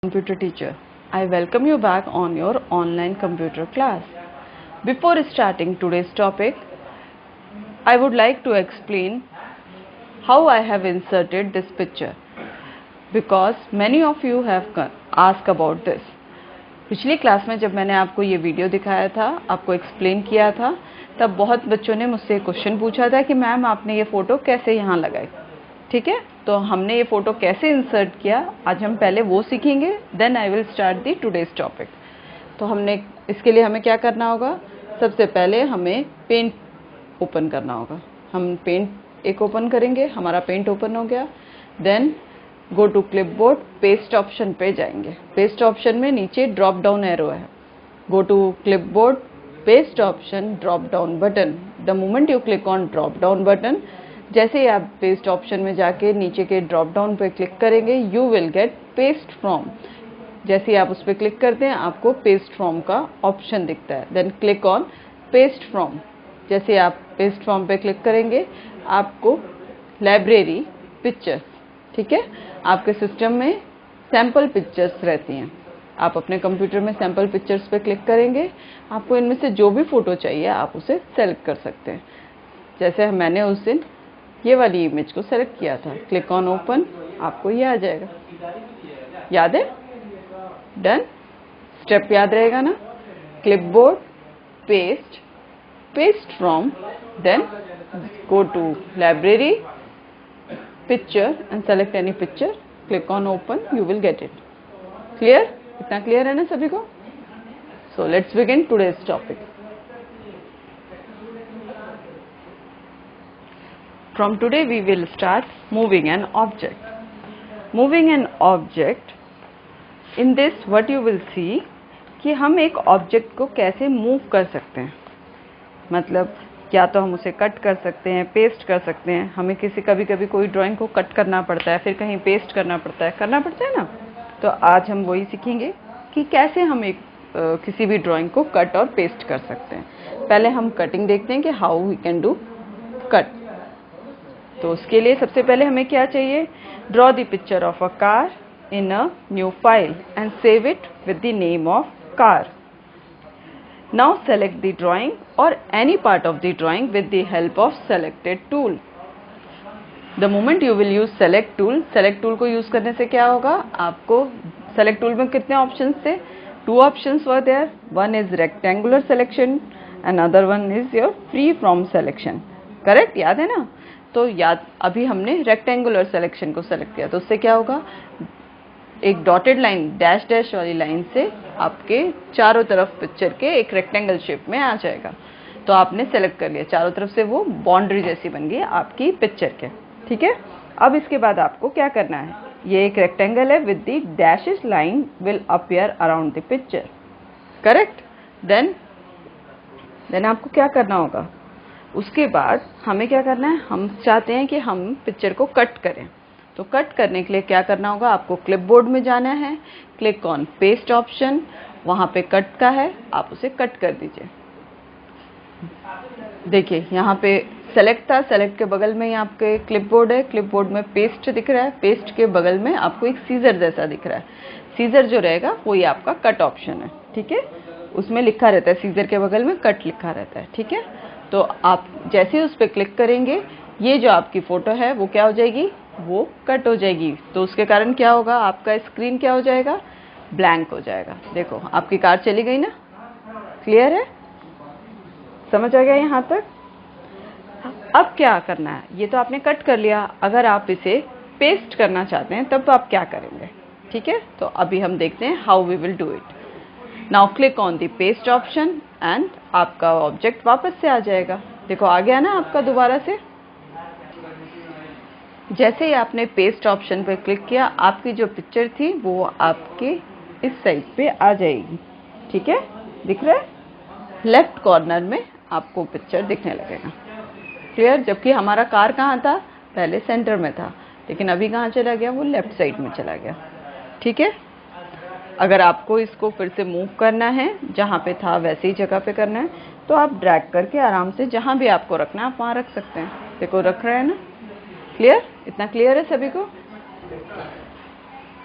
Computer teacher. I welcome you back on your online computer class. Before starting today's topic, I would like to explain how I have inserted this picture because many of you have asked about this. पिछली class में जब मैंने आपको ये video दिखाया था, आपको explain किया था, तब बहुत बच्चों ने मुझसे क्वेश्चन पूछा था कि मैम आपने ये फ़ोटो कैसे यहाँ लगाई। ठीक है, तो हमने ये फ़ोटो कैसे इंसर्ट किया आज हम पहले वो सीखेंगे, then I will start the today's topic. तो हमने इसके लिए हमें क्या करना होगा, सबसे पहले हमें पेंट ओपन करना होगा। हम पेंट एक ओपन करेंगे, हमारा पेंट ओपन हो गया। Then go to clipboard, paste option पे जाएंगे। पेस्ट ऑप्शन में नीचे ड्रॉप डाउन एरो है, go to clipboard, paste option, drop down button. The moment you click on drop down button, जैसे ही आप पेस्ट ऑप्शन में जाके नीचे के ड्रॉप डाउन पे क्लिक करेंगे, you will get paste from. जैसे ही आप उस पर क्लिक करते हैं आपको पेस्ट फ्रॉम का ऑप्शन दिखता है। Then click on paste from. जैसे आप पेस्ट फ्रॉम पे क्लिक करेंगे आपको लाइब्रेरी पिक्चर्स, ठीक है, आपके सिस्टम में सैम्पल पिक्चर्स रहती हैं। आप अपने कंप्यूटर में सैम्पल पिक्चर्स पे क्लिक करेंगे, आपको इनमें से जो भी फ़ोटो चाहिए आप उसे सेलेक्ट कर सकते हैं। जैसे मैंने उस दिन ये वाली इमेज को सेलेक्ट किया था, क्लिक ऑन ओपन, आपको ये आ जाएगा। याद है? डन। स्टेप याद रहेगा ना? Clipboard, paste, paste from, then go to library picture and select any picture, click on open, you will get it. Clear? इतना क्लियर है ना सभी को? So let's begin today's topic. From today we will start moving an object. Moving an object, in this what you will see कि हम एक object को कैसे मूव कर सकते हैं। मतलब या तो हम उसे कट कर सकते हैं, पेस्ट कर सकते हैं। हमें कभी कभी कोई ड्राइंग को कट करना पड़ता है, फिर कहीं पेस्ट करना पड़ता है ना। तो आज हम वही सीखेंगे कि कैसे हम एक किसी भी ड्राइंग को कट और पेस्ट कर सकते हैं। पहले हम कटिंग देखते हैं कि how we can do cut. तो उसके लिए सबसे पहले हमें क्या चाहिए, draw the picture of a car in a new file and save it with the name of car. Now select the drawing और any part of the drawing with the help of selected tool. The moment you will use select tool को use करने से क्या होगा, आपको select tool में कितने options थे, 2 options were there. One is rectangular selection and other one is your free from selection. Correct? याद है ना? तो याद, अभी हमने रेक्टेंगुलर सिलेक्शन को सेलेक्ट किया, तो उससे क्या होगा, एक डॉटेड लाइन, डैश डैश वाली लाइन से आपके चारों तरफ पिक्चर के एक रेक्टेंगल शेप में आ जाएगा। तो आपने सेलेक्ट कर लिया, चारों तरफ से वो बाउंड्री जैसी बन गई आपकी पिक्चर के। ठीक है, अब इसके बाद आपको क्या करना है, ये एक रेक्टेंगल है with the dashes line will appear around the picture. Correct? Then आपको क्या करना होगा, उसके बाद हमें क्या करना है, हम चाहते हैं कि हम पिक्चर को कट करें। तो कट करने के लिए क्या करना होगा, आपको क्लिपबोर्ड में जाना है, क्लिक ऑन पेस्ट ऑप्शन, वहाँ पे कट का है, आप उसे कट कर दीजिए। देखिए यहाँ पे सेलेक्ट था, सेलेक्ट के बगल में ही आपके क्लिपबोर्ड है, क्लिपबोर्ड में पेस्ट दिख रहा है, पेस्ट के बगल में आपको एक सीजर जैसा दिख रहा है। सीजर जो रहेगा वही आपका कट ऑप्शन है। ठीक है, उसमें लिखा रहता है, सीजर के बगल में कट लिखा रहता है। ठीक है, तो आप जैसे ही उस पर क्लिक करेंगे, ये जो आपकी फ़ोटो है वो क्या हो जाएगी, वो कट हो जाएगी। तो उसके कारण क्या होगा, आपका स्क्रीन क्या हो जाएगा, ब्लैंक हो जाएगा। देखो आपकी कार चली गई ना। क्लियर है? समझ आ गया यहाँ तक? अब क्या करना है, ये तो आपने कट कर लिया, अगर आप इसे पेस्ट करना चाहते हैं तब तो आप क्या करेंगे। ठीक है, तो अभी हम देखते हैं how we will do it. Now click on the paste option and आपका ऑब्जेक्ट वापस से आ जाएगा। देखो आ गया ना आपका दोबारा से। जैसे ही आपने पेस्ट ऑप्शन पर क्लिक किया, आपकी जो पिक्चर थी वो आपके इस साइड पे आ जाएगी। ठीक है, दिख रहा है, लेफ्ट कॉर्नर में आपको पिक्चर दिखने लगेगा। क्लियर? जबकि हमारा कार कहाँ था, पहले सेंटर में था, लेकिन अभी कहाँ चला गया, वो लेफ्ट साइड में चला गया। ठीक है, अगर आपको इसको फिर से मूव करना है, जहाँ पे था वैसे ही जगह पे करना है, तो आप ड्रैग करके आराम से जहाँ भी आपको रखना है आप वहाँ रख सकते हैं। देखो रख रहे हैं ना। क्लियर? इतना क्लियर है सभी को?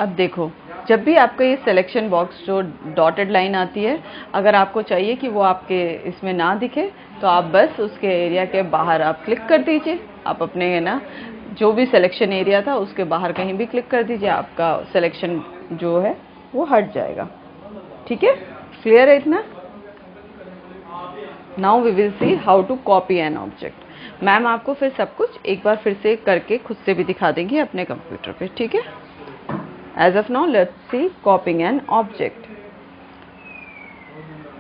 अब देखो, जब भी आपका ये सिलेक्शन बॉक्स जो डॉटेड लाइन आती है, अगर आपको चाहिए कि वो आपके इसमें ना दिखे तो आप बस उसके एरिया के बाहर आप क्लिक कर दीजिए। आप अपने ना जो भी सिलेक्शन एरिया था उसके बाहर कहीं भी क्लिक कर दीजिए, आपका सिलेक्शन जो है वो हट जाएगा। ठीक है, क्लियर है इतना? Now we will see how to copy an object. Ma'am आपको फिर सब कुछ एक बार फिर से करके खुद से भी दिखा देंगी अपने कंप्यूटर पे। ठीक है, as of now let's see copying an object.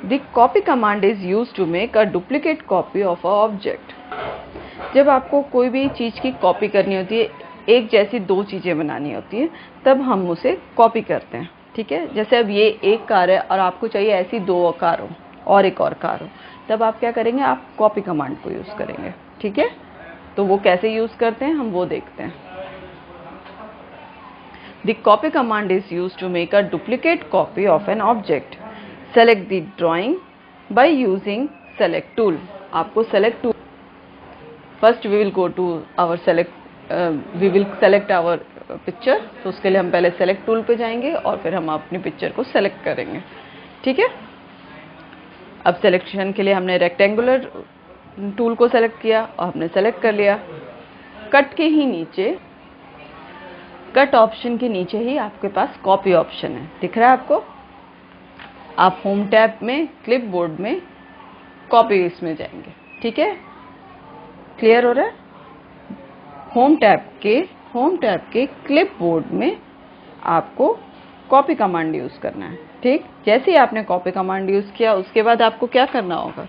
The copy command is used to make a duplicate copy of a object. जब आपको कोई भी चीज़ की कॉपी करनी होती है, एक जैसी दो चीज़ें बनानी होती है, तब हम उसे कॉपी करते हैं। ठीक है, जैसे अब ये एक कार है और आपको चाहिए ऐसी दो कार हो और एक और कार हो, तब आप क्या करेंगे, आप कॉपी कमांड को यूज़ करेंगे। ठीक है, तो वो कैसे यूज़ करते हैं हम वो देखते हैं। The copy command is used to make a duplicate copy of an object. Select the drawing by using select tool. आपको select tool, first we will go to our we will select our picture. तो उसके लिए हम पहले select tool पे जाएंगे और फिर हम अपनी पिक्चर को select करेंगे। ठीक है, अब सिलेक्शन के लिए हमने रेक्टेंगुलर टूल को सेलेक्ट किया और हमने सेलेक्ट कर लिया। कट के ही नीचे, कट ऑप्शन के नीचे ही आपके पास कॉपी ऑप्शन है, दिख रहा है आपको? आप होम टैब में क्लिपबोर्ड में कॉपी इसमें जाएंगे। ठीक है, क्लियर हो रहा है? होम टैब के क्लिपबोर्ड में आपको कॉपी कमांड यूज करना है। ठीक, जैसे ही आपने कॉपी कमांड यूज किया उसके बाद आपको क्या करना होगा,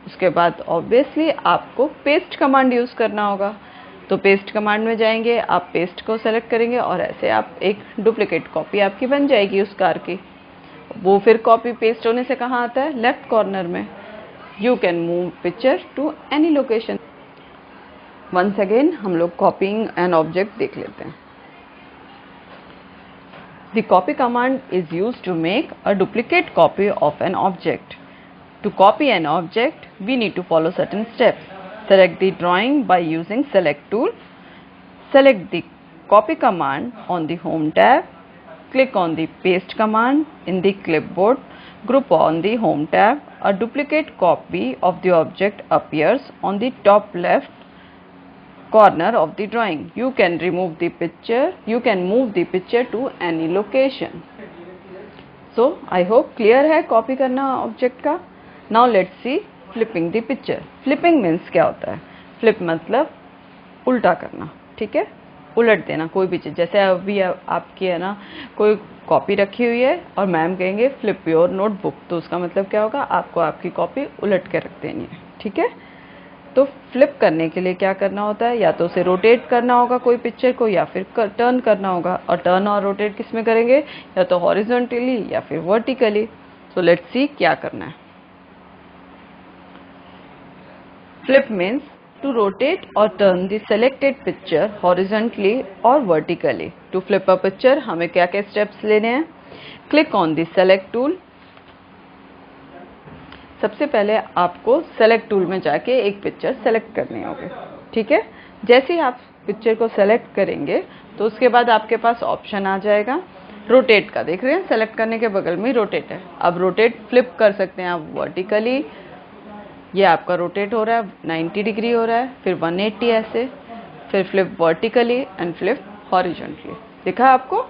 उसके बाद ऑब्वियसली आपको पेस्ट कमांड यूज करना होगा। तो पेस्ट कमांड में जाएंगे, आप पेस्ट को सेलेक्ट करेंगे और ऐसे आप एक डुप्लीकेट कॉपी आपकी बन जाएगी उस कार की। वो फिर कॉपी पेस्ट होने से कहाँ आता है, लेफ्ट कॉर्नर में। You can move picture to any location. Once again हम लोग कॉपिंग एन ऑब्जेक्ट देख लेते हैं। The copy command is used to make a duplicate copy of an object. To copy an object, we need to follow certain steps. Select the drawing by using select tool. Select the copy command on the home tab. Click on the paste command in the clipboard group on the home tab. A duplicate copy of the object appears on the top left corner of the drawing. You can remove the picture. You can move the picture to any location. So I hope clear है copy करना object का। Now let's see flipping the picture. Flipping means क्या होता है? Flip मतलब उल्टा करना। ठीक है, उलट देना कोई भी चीज़। जैसे अभी आपकी है ना कोई कॉपी रखी हुई है और मैम कहेंगे फ्लिप योर नोटबुक, तो उसका मतलब क्या होगा, आपको आपकी कॉपी उलट के रख देनी है। ठीक है, तो फ्लिप करने के लिए क्या करना होता है, या तो उसे रोटेट करना होगा कोई पिक्चर को, या फिर टर्न करना होगा। और टर्न और रोटेट किस में करेंगे, या तो हॉरिजॉन्टली या फिर वर्टिकली। सो लेट्स सी क्या करना है। फ्लिप मीन्स टू रोटेट और turn the selected picture horizontally और vertically. To flip a picture हमें क्या क्या स्टेप्स लेने हैं। Click on the select tool. सबसे पहले आपको सेलेक्ट टूल में जाके एक पिक्चर सेलेक्ट करनी होगी। ठीक है, जैसे ही आप पिक्चर को सेलेक्ट करेंगे तो उसके बाद आपके पास ऑप्शन आ जाएगा रोटेट का। देख रहे हैं, सेलेक्ट करने के बगल में रोटेट है। अब रोटेट फ्लिप कर सकते हैं आप वर्टिकली, ये आपका रोटेट हो रहा है 90 डिग्री हो रहा है, फिर 180 ऐसे, फिर flip vertically and flip horizontally. दिखा आपको?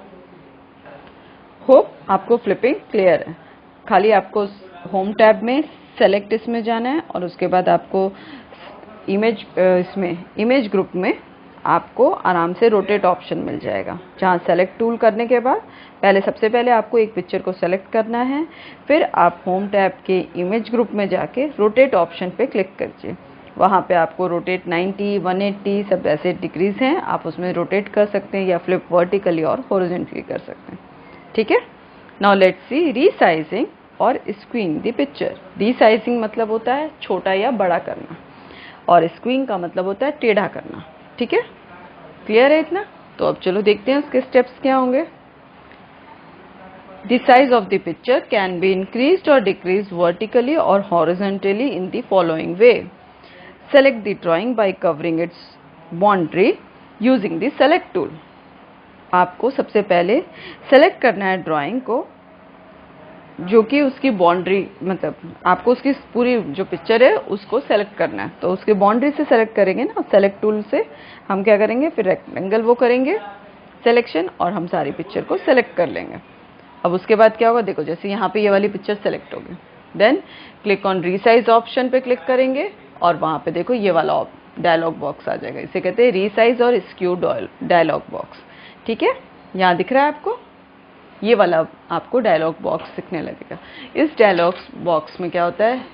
होप आपको फ्लिपिंग क्लियर है। खाली आपको होम टैब में सेलेक्ट इसमें जाना है और उसके बाद आपको इमेज ग्रुप में आपको आराम से रोटेट ऑप्शन मिल जाएगा, जहाँ सेलेक्ट टूल करने के बाद सबसे पहले आपको एक पिक्चर को सेलेक्ट करना है, फिर आप होम टैब के इमेज ग्रुप में जाके रोटेट ऑप्शन पे क्लिक कीजिए। वहाँ पे आपको रोटेट 90, 180 सब ऐसे डिग्रीज हैं, आप उसमें रोटेट कर सकते हैं या फ्लिप वर्टिकली और हॉरिजॉन्टली कर सकते हैं। ठीक है, नाउ लेट्स सी रीसाइजिंग और स्क्वीइंग द पिक्चर। रीसाइजिंग मतलब होता है छोटा या बड़ा करना, और स्क्वीइंग का मतलब होता है टेढ़ा करना। ठीक है, क्लियर है इतना? तो अब चलो देखते हैं उसके स्टेप्स क्या होंगे। The size of the picture can be increased or decreased vertically or horizontally in the following way. Select the drawing by covering its boundary using the select tool. आपको सबसे पहले सेलेक्ट करना है ड्राइंग को, जो कि उसकी बाउंड्री, मतलब आपको उसकी पूरी जो पिक्चर है उसको सेलेक्ट करना है। तो उसकी बाउंड्री से सेलेक्ट करेंगे ना, सेलेक्ट टूल से हम क्या करेंगे, फिर रेक्टेंगल वो करेंगे सिलेक्शन, और हम सारी पिक्चर को सेलेक्ट कर लेंगे। अब उसके बाद क्या होगा, देखो जैसे यहाँ पे ये वाली पिक्चर सेलेक्ट होगी, then click on resize option पे क्लिक करेंगे, और वहाँ पे देखो ये वाला डायलॉग बॉक्स आ जाएगा। इसे कहते हैं रीसाइज और स्क्यू डायलॉग बॉक्स। ठीक है, यहाँ दिख रहा है आपको, ये वाला आपको डायलॉग बॉक्स दिखने लगेगा। इस डायलॉग बॉक्स में क्या होता है,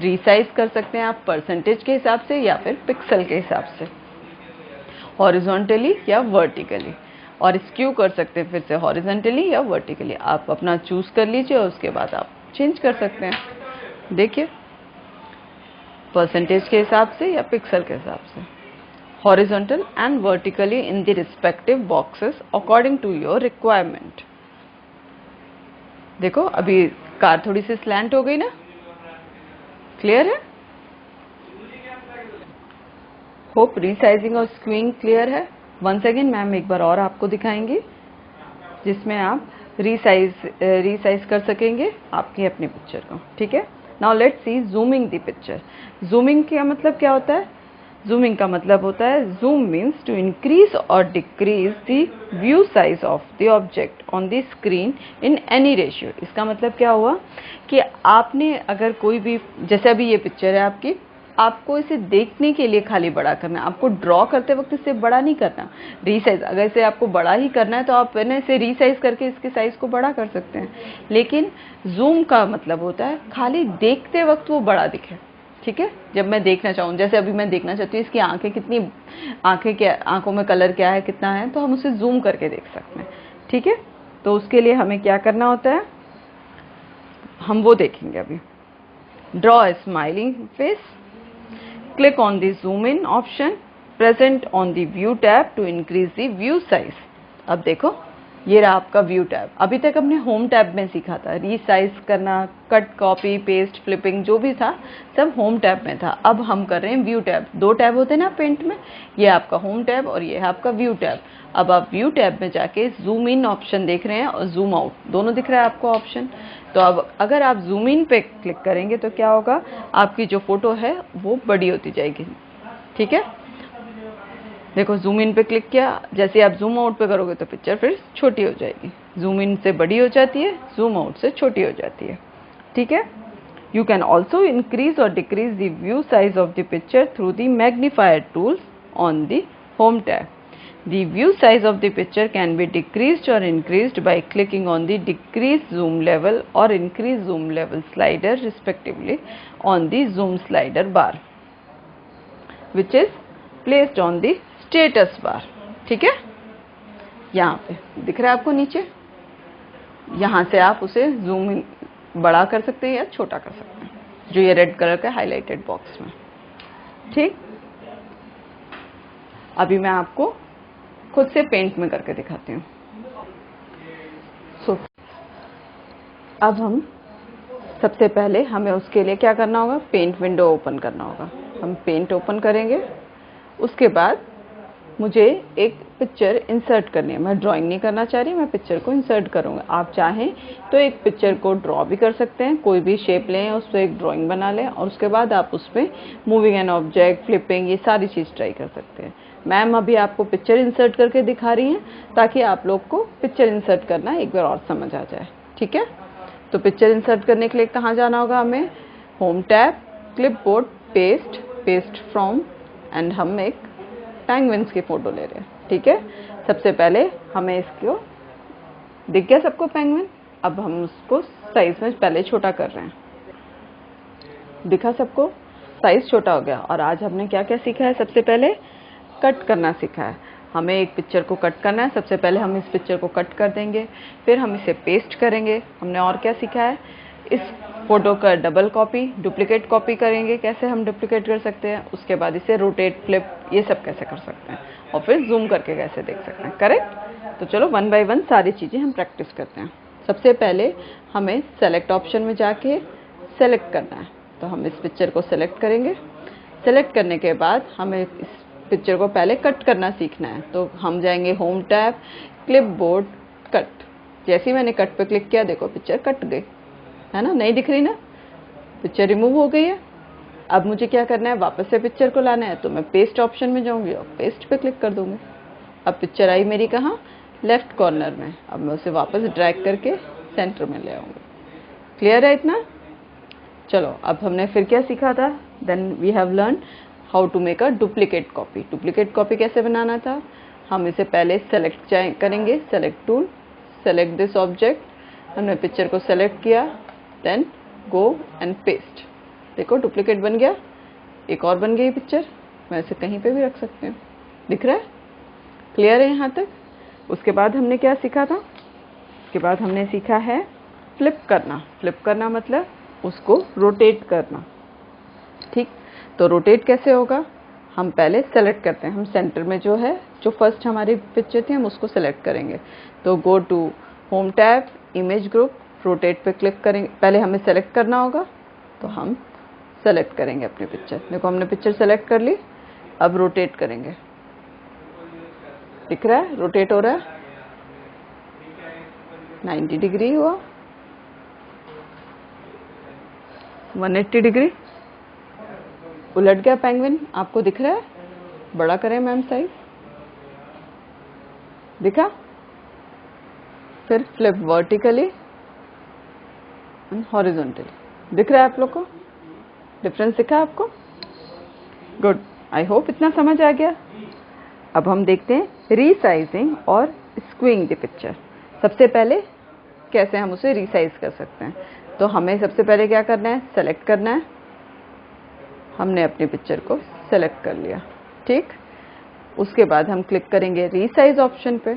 रीसाइज कर सकते हैं आप परसेंटेज के हिसाब से या फिर पिक्सल के हिसाब से, हॉरिजॉन्टली या वर्टिकली, और स्क्यू कर सकते हैं फिर से हॉरिजॉन्टली या वर्टिकली। आप अपना चूज कर लीजिए और उसके बाद आप चेंज कर सकते हैं। देखिए, परसेंटेज के हिसाब से या पिक्सल के हिसाब से, horizontal and vertically in the respective boxes according to your requirement. देखो अभी कार थोड़ी सी स्लैंट हो गई ना, क्लियर है? होप रीसाइजिंग और स्क्यूइंग क्लियर है। वंस अगेन मैम एक बार और आपको दिखाएंगी, जिसमें आप रीसाइज कर सकेंगे आपकी अपनी पिक्चर को। ठीक है, now let's see zooming the picture. Zooming का मतलब क्या होता है? जूमिंग का मतलब होता है, जूम मीन्स टू इंक्रीज और decrease the view size of the object on the screen in any ratio. इसका मतलब क्या हुआ कि आपने अगर कोई भी, जैसे अभी ये पिक्चर है आपकी, आपको इसे देखने के लिए खाली बड़ा करना है, आपको ड्रॉ करते वक्त इसे बड़ा नहीं करना। रीसाइज, अगर इसे आपको बड़ा ही करना है तो आप ना इसे रीसाइज करके इसके साइज को बड़ा कर सकते हैं, लेकिन जूम का मतलब होता है खाली देखते वक्त वो बड़ा दिखे। ठीक है, जब मैं देखना चाहूँ, जैसे अभी मैं देखना चाहती हूँ इसकी आंखें कितनी, आंखों में कलर क्या है, कितना है, तो हम उसे जूम करके देख सकते हैं। ठीक है, तो उसके लिए हमें क्या करना होता है, हम वो देखेंगे अभी। Draw a smiling face, click on the zoom in option present on the view tab to increase the view size। अब देखो ये रहा आपका व्यू टैब। अभी तक हमने होम टैब में सीखा था, रीसाइज करना, कट, कॉपी, पेस्ट, फ्लिपिंग, जो भी था सब होम टैब में था। अब हम कर रहे हैं व्यू टैब। दो टैब होते हैं ना पेंट में, ये आपका होम टैब और ये है आपका व्यू टैब। अब आप व्यू टैब में जाके जूम इन ऑप्शन देख रहे हैं और जूम आउट दोनों दिख रहा है आपको ऑप्शन। तो अब अगर आप जूम इन पे क्लिक करेंगे तो क्या होगा, आपकी जो फोटो है वो बड़ी होती जाएगी। ठीक है, देखो जूम इन पे क्लिक किया, जैसे आप जूम आउट पे करोगे तो पिक्चर फिर छोटी हो जाएगी। जूम इन से बड़ी हो जाती है, जूम आउट से छोटी हो जाती है। ठीक है, यू कैन ऑल्सो इंक्रीज और decrease the view size of the picture through the magnifier tools on the home tab. The view size of the picture can be decreased or increased by clicking on the decrease zoom level or increase zoom level slider respectively on the zoom slider bar, which is placed on the status bar। ठीक है, यहाँ पे दिख रहा है आपको नीचे, यहाँ से आप उसे जूम इन बड़ा कर सकते हैं या छोटा कर सकते हैं, जो ये रेड कलर का हाईलाइटेड बॉक्स में। ठीक, अभी मैं आपको खुद से पेंट में करके दिखाती हूँ। अब हम सबसे पहले हमें उसके लिए क्या करना होगा, पेंट विंडो ओपन करना होगा। हम पेंट ओपन करेंगे, उसके बाद मुझे एक पिक्चर इंसर्ट करनी है। मैं ड्राइंग नहीं करना चाह रही, मैं पिक्चर को इंसर्ट करूँगा। आप चाहें तो एक पिक्चर को ड्रॉ भी कर सकते हैं, कोई भी शेप लें, उस पर एक ड्राइंग बना लें और उसके बाद आप उस पर मूविंग एन ऑब्जेक्ट, फ्लिपिंग, ये सारी चीज़ ट्राई कर सकते हैं। मैम अभी आपको पिक्चर इंसर्ट करके दिखा रही हैं ताकि आप लोग को पिक्चर इंसर्ट करना एक बार और समझ आ जाए। ठीक है, तो पिक्चर इंसर्ट करने के लिए कहाँ जाना होगा हमें, home tab, clipboard, paste, paste from, and हम एक पेंगुइन्स की फोटो ले रहे हैं। ठीक है, सबसे पहले हमें इसको, दिख गया सबको पेंगुइन? अब हम उसको साइज में पहले छोटा कर रहे हैं। दिखा सबको, साइज छोटा हो गया। और आज हमने क्या क्या सीखा है, सबसे पहले कट करना सीखा है। हमें एक पिक्चर को कट करना है, सबसे पहले हम इस पिक्चर को कट कर देंगे, फिर हम इसे पेस्ट करेंगे। हमने और क्या सीखा है, इस फोटो का डबल कॉपी, डुप्लीकेट कॉपी करेंगे, कैसे हम डुप्लीकेट कर सकते हैं, उसके बाद इसे रोटेट, फ्लिप, ये सब कैसे कर सकते हैं, और फिर जूम करके कैसे देख सकते हैं। करेक्ट? तो चलो वन बाय वन सारी चीज़ें हम प्रैक्टिस करते हैं। सबसे पहले हमें सेलेक्ट ऑप्शन में जाके सेलेक्ट करना है, तो हम इस पिक्चर को सेलेक्ट करेंगे। सेलेक्ट करने के बाद हमें इस पिक्चर को पहले कट करना सीखना है, तो हम जाएंगे होम टैब, क्लिपबोर्ड कट। जैसे ही मैंने कट पे क्लिक किया, देखो पिक्चर कट गई, है ना, नहीं दिख रही ना, पिक्चर रिमूव हो गई है। अब मुझे क्या करना है, वापस से पिक्चर को लाना है, तो मैं पेस्ट ऑप्शन में जाऊंगी और पेस्ट पे क्लिक कर दूंगी। अब पिक्चर आई मेरी कहाँ, लेफ्ट कॉर्नर में। अब मैं उसे वापस ड्रैग करके सेंटर में ले आऊंगी। क्लियर है इतना? चलो, अब हमने फिर क्या सीखा था, then we have learn how to make a duplicate copy. Duplicate copy कैसे बनाना था, हम इसे पहले सेलेक्ट करेंगे, select tool, select this object. हमने पिक्चर को सेलेक्ट किया, देन गो एंड पेस्ट। देखो डुप्लीकेट बन गया, एक और बन गई पिक्चर। मैं इसे कहीं पे भी रख सकती हूँ, दिख रहा है? क्लियर है यहाँ तक? उसके बाद हमने क्या सीखा था, उसके बाद हमने सीखा है फ्लिप करना। फ्लिप करना मतलब उसको रोटेट करना। ठीक, तो रोटेट कैसे होगा, हम पहले सेलेक्ट करते हैं, हम सेंटर में जो है, जो फर्स्ट हमारी पिक्चर थी, हम उसको सेलेक्ट करेंगे। तो go to home tab, image group, rotate पे क्लिक करेंगे। पहले हमें सेलेक्ट करना होगा, तो हम सेलेक्ट करेंगे अपनी पिक्चर। देखो हमने पिक्चर सेलेक्ट कर ली, अब रोटेट करेंगे। दिख रहा है, रोटेट हो रहा है, 90 डिग्री हुआ, 180 डिग्री, उलट गया पेंगुइन। आपको दिख रहा है? बड़ा करें मैम साइज, दिखा? फिर फ्लिप वर्टिकली एंड हॉरिजॉन्टली। दिख रहा है आप लोग को? डिफरेंस दिखा आपको? गुड, आई होप इतना समझ आ गया। अब हम देखते हैं रीसाइजिंग और स्क्यूइंग द पिक्चर। सबसे पहले कैसे हम उसे रीसाइज कर सकते हैं, तो हमें सबसे पहले क्या करना है, सेलेक्ट करना है। हमने अपनी पिक्चर को सेलेक्ट कर लिया, ठीक। उसके बाद हम क्लिक करेंगे रीसाइज ऑप्शन पे।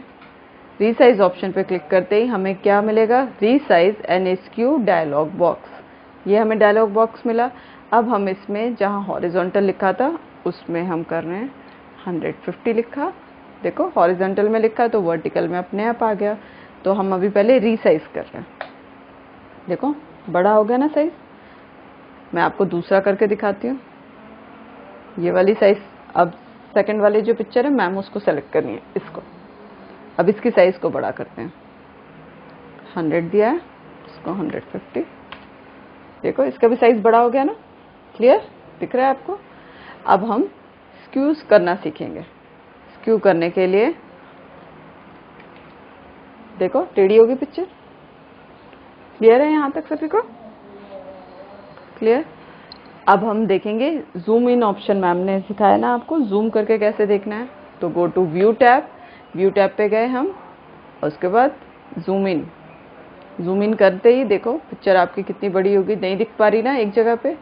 रीसाइज ऑप्शन पे क्लिक करते ही हमें क्या मिलेगा, resize and skew dialog box. ये हमें डायलॉग बॉक्स मिला। अब हम इसमें जहाँ हॉरिजॉन्टल लिखा था उसमें हम कर रहे हैं 150 लिखा। देखो हॉरिजॉन्टल में लिखा तो वर्टिकल में अपने आप आ गया। तो हम अभी पहले रीसाइज कर रहे हैं। देखो बड़ा हो गया ना साइज। मैं आपको दूसरा करके दिखाती हूँ। ये वाली साइज, अब सेकंड वाली जो पिक्चर है मैम उसको सेलेक्ट करनी है, इसको। अब इसकी साइज को बड़ा करते हैं, 100 दिया है, इसको 150। देखो इसका भी साइज बड़ा हो गया ना, क्लियर दिख रहा है आपको। अब हम स्क्यूज करना सीखेंगे। स्क्यू करने के लिए देखो टेढ़ी होगी पिक्चर। क्लियर है यहाँ तक सभी को? क्लियर। अब हम देखेंगे जूम इन ऑप्शन। मैम ने सिखाया ना आपको जूम करके कैसे देखना है। तो go to view tab, view tab पे गए हम, उसके बाद जूम इन। जूम इन करते ही देखो पिक्चर आपकी कितनी बड़ी होगी, नहीं दिख पा रही ना एक जगह पे,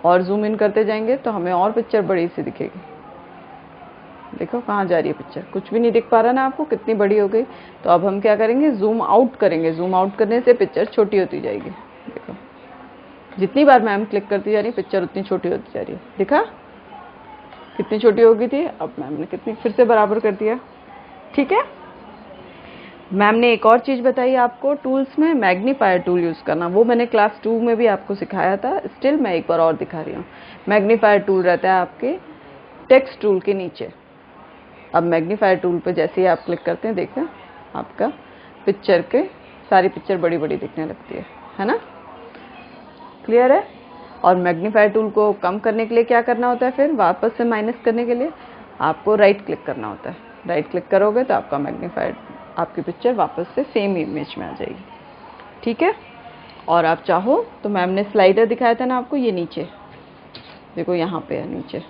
और जूम इन करते जाएंगे तो हमें और पिक्चर बड़ी सी दिखेगी। देखो कहाँ जा रही है पिक्चर, कुछ भी नहीं दिख पा रहा ना आपको, कितनी बड़ी हो गई। तो अब हम क्या करेंगे, जूम आउट करेंगे। जूम आउट करने से पिक्चर छोटी होती जाएगी। देखो जितनी बार मैम क्लिक करती जा रही है पिक्चर उतनी छोटी होती जा रही है। दिखा कितनी छोटी हो गई थी, अब मैम ने कितनी फिर से बराबर कर दिया। ठीक है। मैम ने एक और चीज बताई आपको टूल्स में, मैग्नीफायर टूल यूज करना। वो मैंने क्लास 2 में भी आपको सिखाया था, स्टिल मैं एक बार और दिखा रही हूँ। मैग्नीफायर टूल रहता है आपके टेक्स्ट टूल के नीचे। अब मैग्नीफायर टूल पे जैसे ही आप क्लिक करते हैं, देखना आपका पिक्चर के सारी पिक्चर बड़ी बड़ी दिखने लगती है ना। क्लियर है। और मैग्नीफायर टूल को कम करने के लिए क्या करना होता है, फिर वापस से माइनस करने के लिए आपको राइट क्लिक करना होता है। राइट क्लिक करोगे तो आपका मैग्नीफायर, आपकी पिक्चर वापस से सेम इमेज में आ जाएगी। ठीक है। और आप चाहो तो मैम ने स्लाइडर दिखाया था ना आपको, ये नीचे देखो, यहाँ पे है नीचे।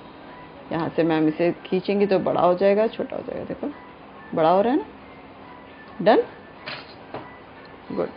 यहाँ से मैम इसे खींचेंगी तो बड़ा हो जाएगा, छोटा हो जाएगा। देखो बड़ा हो रहा है ना। Done, good.